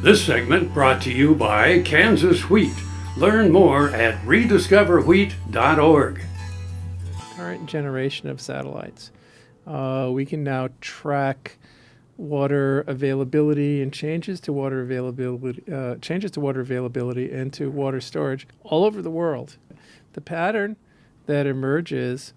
This segment brought to you by Kansas Wheat. Learn more at rediscoverwheat.org. Current generation of satellites. We can now track water availability and changes to water availability and to water storage all over the world. The pattern that emerges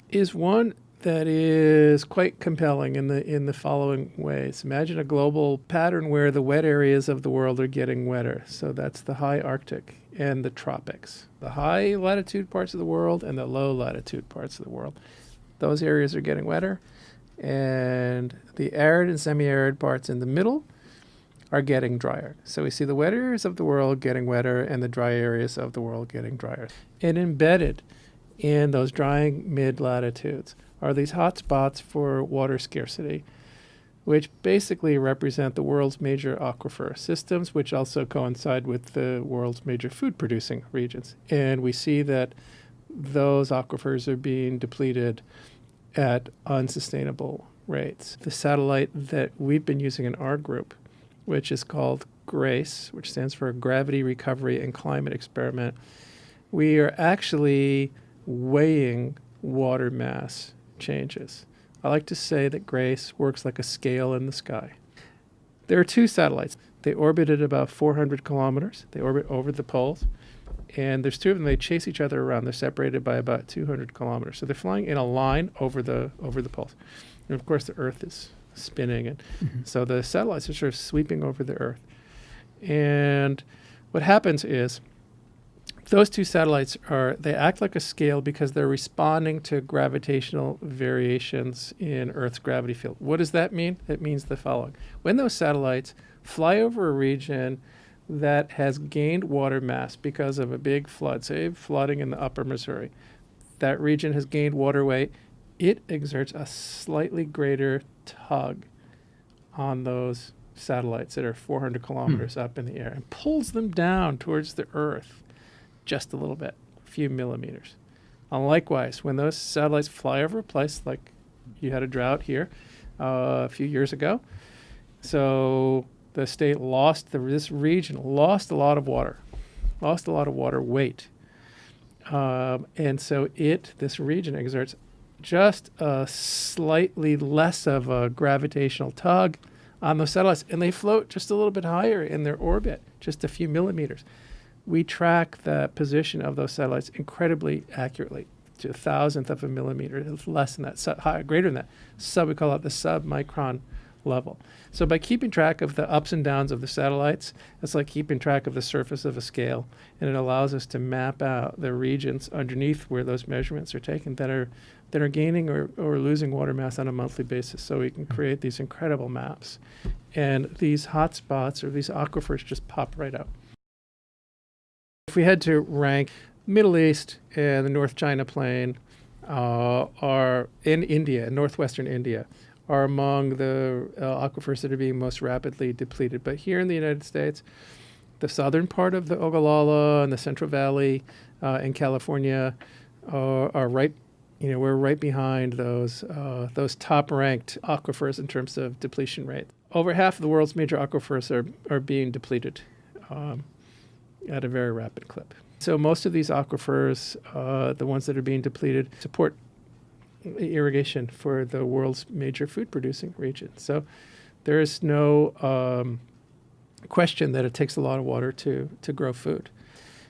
is one that is quite compelling in the following ways. Imagine a global pattern where the wet areas of the world are getting wetter. So that's the high Arctic and the tropics. The high latitude parts of the world and the low latitude parts of the world. Those areas are getting wetter. And the arid and semi-arid parts in the middle are getting drier. So we see the wet areas of the world getting wetter and the dry areas of the world getting drier. And embedded in those drying mid-latitudes are these hot spots for water scarcity, which basically represent the world's major aquifer systems, which also coincide with the world's major food-producing regions. And we see that those aquifers are being depleted at unsustainable rates. The satellite that we've been using in our group, which is called GRACE, which stands for Gravity Recovery and Climate Experiment, we are actually weighing water mass changes. I like to say that GRACE works like a scale in the sky. There are two satellites. They orbit at about 400 kilometers. They orbit over the poles. And there's two of them. They chase each other around. They're separated by about 200 kilometers. So they're flying in a line over the poles. And of course, the Earth is spinning. And so the satellites are sort of sweeping over the Earth. And what happens is those two satellites they act like a scale because they're responding to gravitational variations in Earth's gravity field. What does that mean? It means the following. When those satellites fly over a region that has gained water mass because of a big flood, say flooding in the upper Missouri, that region has gained water weight, it exerts a slightly greater tug on those satellites that are 400 kilometers up in the air and pulls them down towards the Earth just a little bit, a few millimeters. And likewise, when those satellites fly over a place, like you had a drought here a few years ago, so the state this region lost a lot of water weight. And so this region exerts just a slightly less of a gravitational tug on those satellites, and they float just a little bit higher in their orbit, just a few millimeters. We track the position of those satellites incredibly accurately to a thousandth of a millimeter. It's less than that, greater than that. We call it the sub-micron level. So by keeping track of the ups and downs of the satellites, it's like keeping track of the surface of a scale, and it allows us to map out the regions underneath where those measurements are taken that are gaining or losing water mass on a monthly basis. So we can create these incredible maps. And these hot spots or these aquifers just pop right out. If we had to rank Middle East and the North China Plain are in India, northwestern India, are among the aquifers that are being most rapidly depleted. But here in the United States, the southern part of the Ogallala and the Central Valley in California are right. We're right behind those top-ranked aquifers in terms of depletion rate. Over half of the world's major aquifers are being depleted at a very rapid clip. So most of these aquifers, the ones that are being depleted, support irrigation for the world's major food-producing regions. So there is no question that it takes a lot of water to grow food.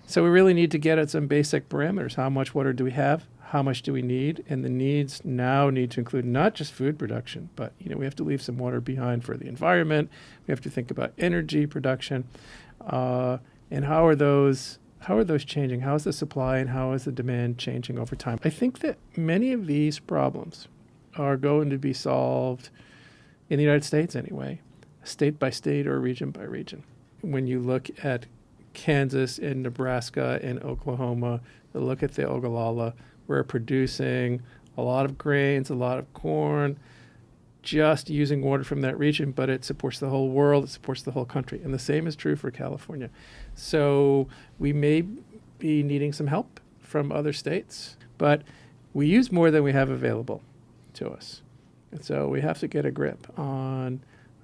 So we really need to get at some basic parameters. How much water do we have? How much do we need? And the needs now need to include not just food production, but we have to leave some water behind for the environment. We have to think about energy production. And how are those changing? How is the supply and how is the demand changing over time? I think that many of these problems are going to be solved in the United States anyway, state by state or region by region. When you look at Kansas and Nebraska and Oklahoma, look at the Ogallala, we're producing a lot of grains, a lot of corn, just using water from that region, but it supports the whole world, it supports the whole country. And the same is true for California. So we may be needing some help from other states, but we use more than we have available to us. And so we have to get a grip on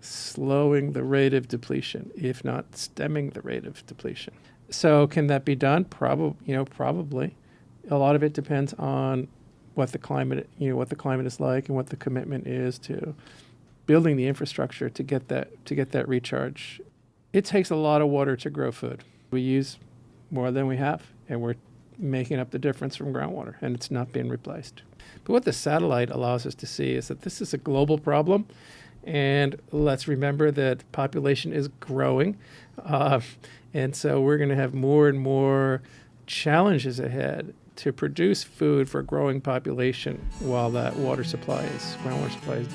slowing the rate of depletion, if not stemming the rate of depletion. So can that be done? Probably. A lot of it depends on what the climate is like and what the commitment is to building the infrastructure to get that recharge. It takes a lot of water to grow food. We use more than we have, and we're making up the difference from groundwater, and it's not being replaced. But what the satellite allows us to see is that this is a global problem, and let's remember that population is growing, and so we're going to have more and more challenges ahead to produce food for a growing population while that groundwater supply is depleted.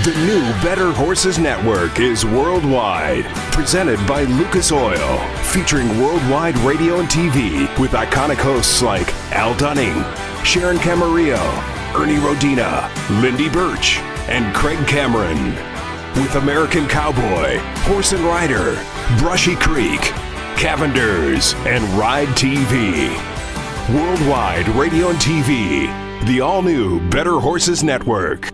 The new Better Horses Network is worldwide, presented by Lucas Oil, featuring worldwide radio and TV with iconic hosts like Al Dunning, Sharon Camarillo, Ernie Rodina, Lindy Birch, and Craig Cameron. With American Cowboy, Horse and Rider, Brushy Creek, Cavenders, and Ride TV. Worldwide radio and TV, the all-new Better Horses Network.